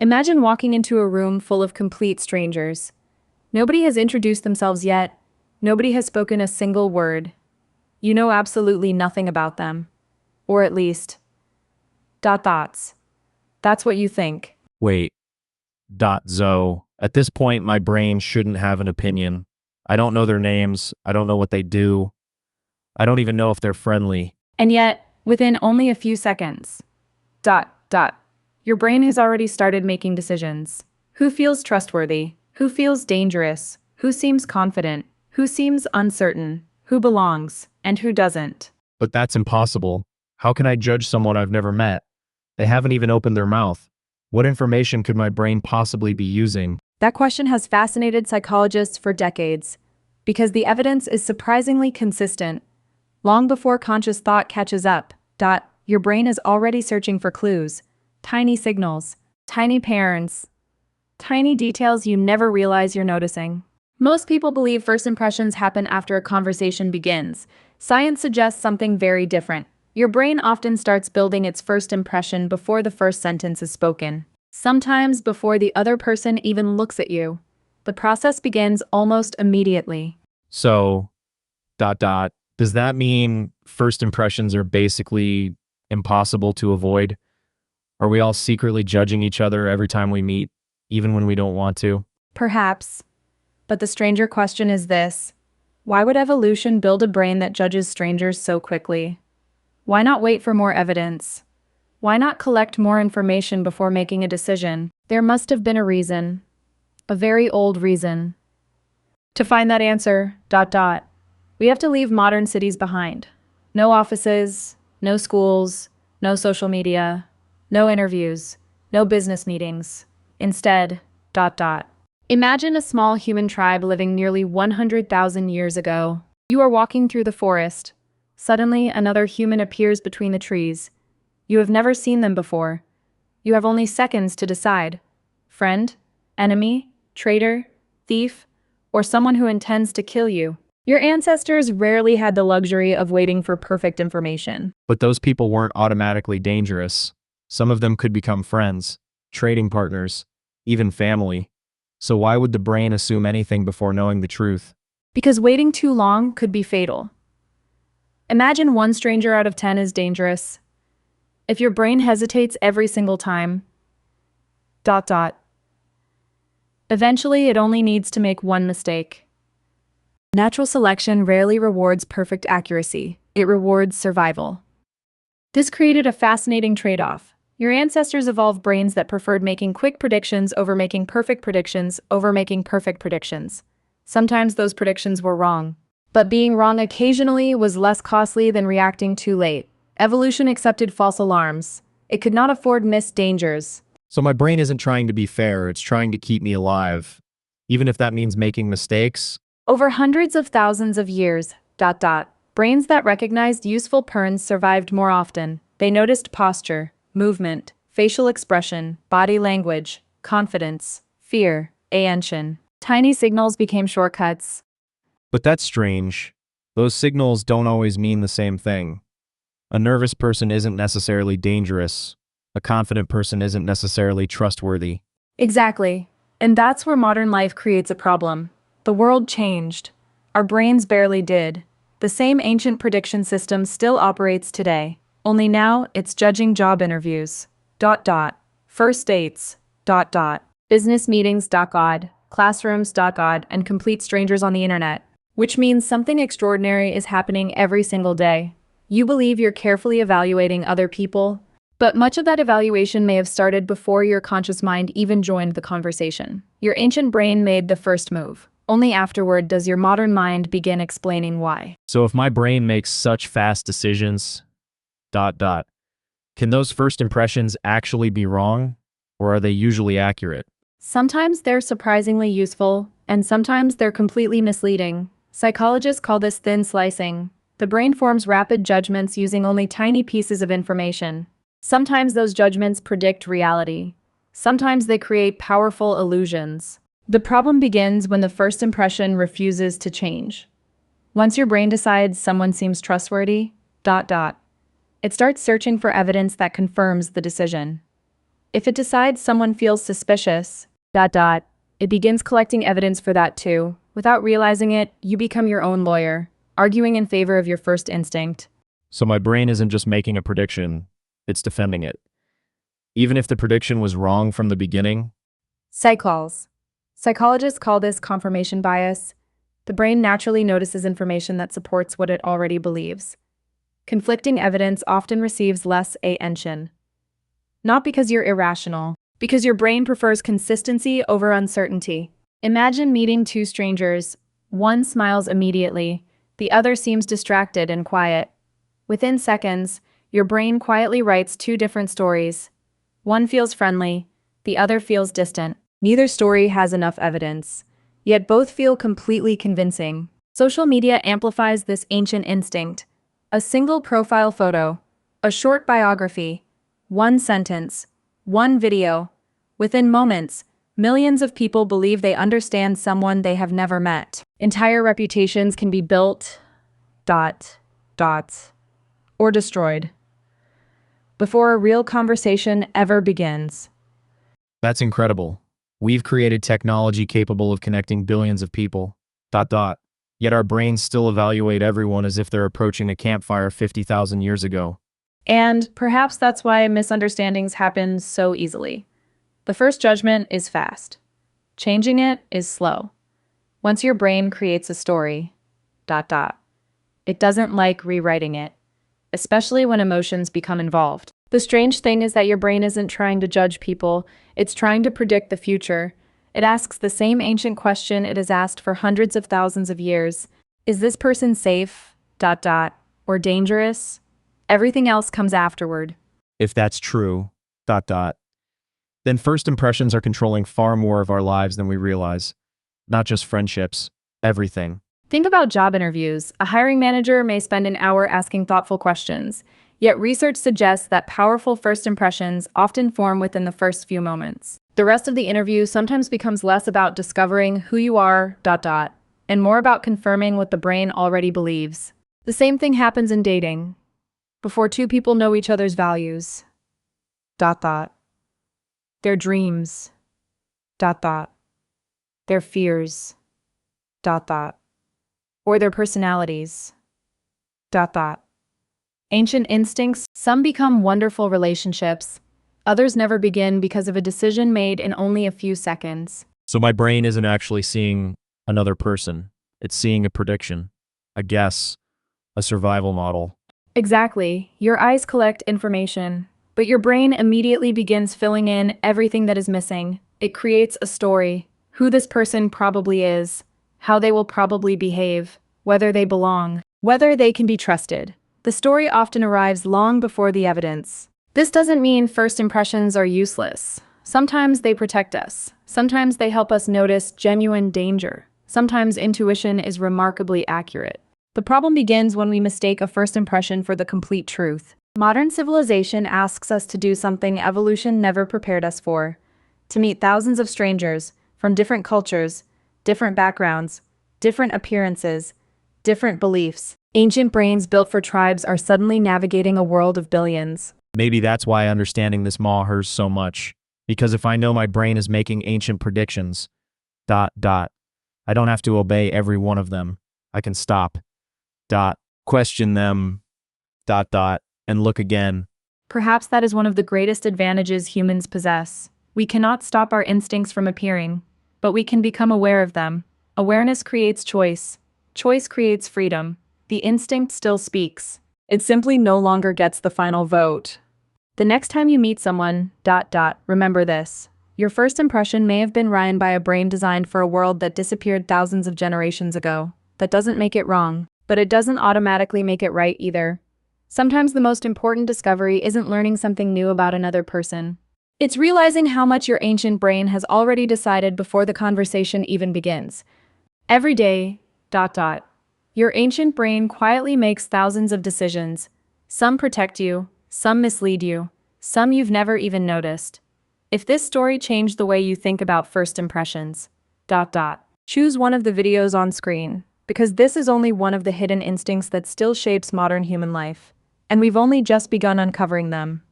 Imagine walking into a room full of complete strangers. Nobody has introduced themselves yet. Nobody has spoken a single word. You know absolutely nothing about them. Or at least, thoughts. That's what you think. Wait. Zoe. At this point, my brain shouldn't have an opinion. I don't know their names. I don't know what they do. I don't even know if they're friendly. And yet, within only a few seconds, your brain has already started making decisions. Who feels trustworthy? Who feels dangerous? Who seems confident? Who seems uncertain? Who belongs? And who doesn't? But that's impossible. How can I judge someone I've never met? They haven't even opened their mouth. What information could my brain possibly be using? That question has fascinated psychologists for decades, because the evidence is surprisingly consistent. Long before conscious thought catches up, your brain is already searching for clues, tiny signals, tiny patterns, tiny details you never realize you're noticing. Most people believe first impressions happen after a conversation begins. Science suggests something very different. Your brain often starts building its first impression before the first sentence is spoken, sometimes before the other person even looks at you. The process begins almost immediately. So, does that mean first impressions are basically impossible to avoid? Are we all secretly judging each other every time we meet, even when we don't want to? Perhaps. But the stranger question is this: why would evolution build a brain that judges strangers so quickly? Why not wait for more evidence? Why not collect more information before making a decision? There must have been a reason. A very old reason. To find that answer, we have to leave modern cities behind. No offices, no schools, no social media, no interviews, no business meetings. Instead, Imagine a small human tribe living nearly 100,000 years ago. You are walking through the forest. Suddenly, another human appears between the trees. You have never seen them before. You have only seconds to decide: friend, enemy, traitor, thief, or someone who intends to kill you. Your ancestors rarely had the luxury of waiting for perfect information. But those people weren't automatically dangerous. Some of them could become friends, trading partners, even family. So why would the brain assume anything before knowing the truth? Because waiting too long could be fatal. Imagine 1 stranger out of 10 is dangerous. If your brain hesitates every single time, eventually it only needs to make 1 mistake. Natural selection rarely rewards perfect accuracy. It rewards survival. This created a fascinating trade-off. Your ancestors evolved brains that preferred making quick predictions over making perfect predictions over making perfect predictions. Sometimes those predictions were wrong. But being wrong occasionally was less costly than reacting too late. Evolution accepted false alarms. It could not afford missed dangers. So my brain isn't trying to be fair, it's trying to keep me alive. Even if that means making mistakes. Over hundreds of thousands of years, brains that recognized useful patterns survived more often. They noticed posture, movement, facial expression, body language, confidence, fear, attention. Tiny signals became shortcuts. But that's strange. Those signals don't always mean the same thing. A nervous person isn't necessarily dangerous. A confident person isn't necessarily trustworthy. Exactly. And that's where modern life creates a problem. The world changed. Our brains barely did. The same ancient prediction system still operates today. Only now, it's judging job interviews. First dates. Business meetings. Classrooms. And complete strangers on the internet. Which means something extraordinary is happening every single day. You believe you're carefully evaluating other people, but much of that evaluation may have started before your conscious mind even joined the conversation. Your ancient brain made the first move. Only afterward does your modern mind begin explaining why. So if my brain makes such fast decisions, can those first impressions actually be wrong? Or are they usually accurate? Sometimes they're surprisingly useful, and sometimes they're completely misleading. Psychologists call this thin slicing. The brain forms rapid judgments using only tiny pieces of information. Sometimes those judgments predict reality. Sometimes they create powerful illusions. The problem begins when the first impression refuses to change. Once your brain decides someone seems trustworthy, it starts searching for evidence that confirms the decision. If it decides someone feels suspicious, it begins collecting evidence for that too. Without realizing it, you become your own lawyer, arguing in favor of your first instinct. So my brain isn't just making a prediction, it's defending it. Even if the prediction was wrong from the beginning. Psychologists call this confirmation bias. The brain naturally notices information that supports what it already believes. Conflicting evidence often receives less attention. Not because you're irrational, because your brain prefers consistency over uncertainty. Imagine meeting two strangers. One smiles immediately, the other seems distracted and quiet. Within seconds, your brain quietly writes two different stories. One feels friendly, the other feels distant. Neither story has enough evidence, yet both feel completely convincing. Social media amplifies this ancient instinct. A single profile photo, a short biography, one sentence, one video. Within moments, millions of people believe they understand someone they have never met. Entire reputations can be built, or destroyed before a real conversation ever begins. That's incredible. We've created technology capable of connecting billions of people, Yet our brains still evaluate everyone as if they're approaching a campfire 50,000 years ago. And perhaps that's why misunderstandings happen so easily. The first judgment is fast. Changing it is slow. Once your brain creates a story, it doesn't like rewriting it, especially when emotions become involved. The strange thing is that your brain isn't trying to judge people, it's trying to predict the future. It asks the same ancient question it has asked for hundreds of thousands of years. Is this person safe, or dangerous? Everything else comes afterward. If that's true, then first impressions are controlling far more of our lives than we realize. Not just friendships, everything. Think about job interviews. A hiring manager may spend an hour asking thoughtful questions, yet research suggests that powerful first impressions often form within the first few moments. The rest of the interview sometimes becomes less about discovering who you are, and more about confirming what the brain already believes. The same thing happens in dating. Before two people know each other's values, their dreams, their fears, or their personalities, Ancient instincts, some become wonderful relationships, others never begin because of a decision made in only a few seconds. So my brain isn't actually seeing another person. It's seeing a prediction, a guess, a survival model. Exactly. Your eyes collect information, but your brain immediately begins filling in everything that is missing. It creates a story, who this person probably is, how they will probably behave, whether they belong, whether they can be trusted. The story often arrives long before the evidence. This doesn't mean first impressions are useless. Sometimes they protect us. Sometimes they help us notice genuine danger. Sometimes intuition is remarkably accurate. The problem begins when we mistake a first impression for the complete truth. Modern civilization asks us to do something evolution never prepared us for. To meet thousands of strangers from different cultures, different backgrounds, different appearances, different beliefs. Ancient brains built for tribes are suddenly navigating a world of billions. Maybe that's why understanding this hurts so much. Because if I know my brain is making ancient predictions, I don't have to obey every one of them. I can stop, question them, and look again. Perhaps that is one of the greatest advantages humans possess. We cannot stop our instincts from appearing, but we can become aware of them. Awareness creates choice. Choice creates freedom. The instinct still speaks. It simply no longer gets the final vote. The next time you meet someone, remember this. Your first impression may have been written by a brain designed for a world that disappeared thousands of generations ago. That doesn't make it wrong, but it doesn't automatically make it right either. Sometimes the most important discovery isn't learning something new about another person. It's realizing how much your ancient brain has already decided before the conversation even begins. Every day, your ancient brain quietly makes thousands of decisions. Some protect you, some mislead you, some you've never even noticed. If this story changed the way you think about first impressions, choose one of the videos on screen, because this is only one of the hidden instincts that still shapes modern human life, and we've only just begun uncovering them.